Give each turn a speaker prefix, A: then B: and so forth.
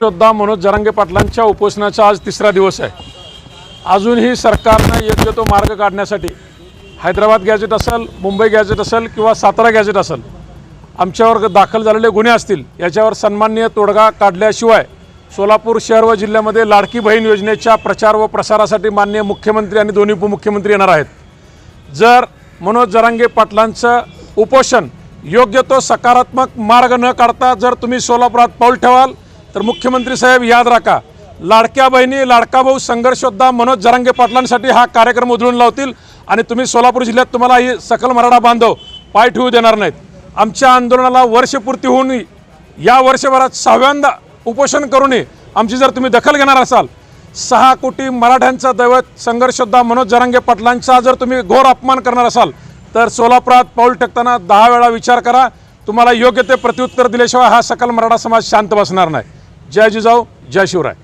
A: योद्धा मनोज जरांगे पाटलांच्या उपोषणाचा आज तिसरा दिवस आहे। अजूनही सरकारने योग्य तो मार्ग काढण्यासाठी हैदराबाद गॅजेट असेल, मुंबई गॅजेट असेल किंवा सातारा गॅजेट असेल, आमच्यावर दाखल झालेले गुन्हे असतील याच्यावर सन्माननीय तोडगा काढल्याशिवाय सोलापूर शहर व जिल्ह्यामध्ये लाडकी बहीण योजनेच्या प्रचार व प्रसारासाठी माननीय मुख्यमंत्री आणि दोन्ही उपमुख्यमंत्री येणार आहेत। जर मनोज जरांगे पाटलांचं उपोषण योग्य तो सकारात्मक मार्ग न काढता जर तुम्ही सोलापुरात पाऊल ठेवाल तर मुख्यमंत्री साहेब याद राखा, लाडक्या बहिणी लाडका भाऊ संघर्ष योद्धा मनोज जरांगे पाटलांसाठी हा कार्यक्रम उधळून लावतील आणि तुम्ही सोलापूर जिल्ह्यात तुम्हाला ही सकल मराठा बांधव पाय ठेवू देणार नाहीत। आमच्या आंदोलनाला वर्षपूर्ती होऊन या वर्षभरात 6व्यांदा उपोषण करूनही आमची जर तुम्ही दखल घेणार असाल, 6 कोटी मराठ्यांचा दैवत संघर्ष योद्धा मनोज जरांगे पाटलांचा जर तुम्ही घोर अपमान करणार असाल तर सोलापुरात पाऊल टाकताना 10 वेळा विचार करा। तुम्हाला योग्य ते प्रत्युत्तर दिल्याशिवाय हा सकल मराठा समाज शांत बसणार नाही। जय जिजाऊ, जय शिवराय।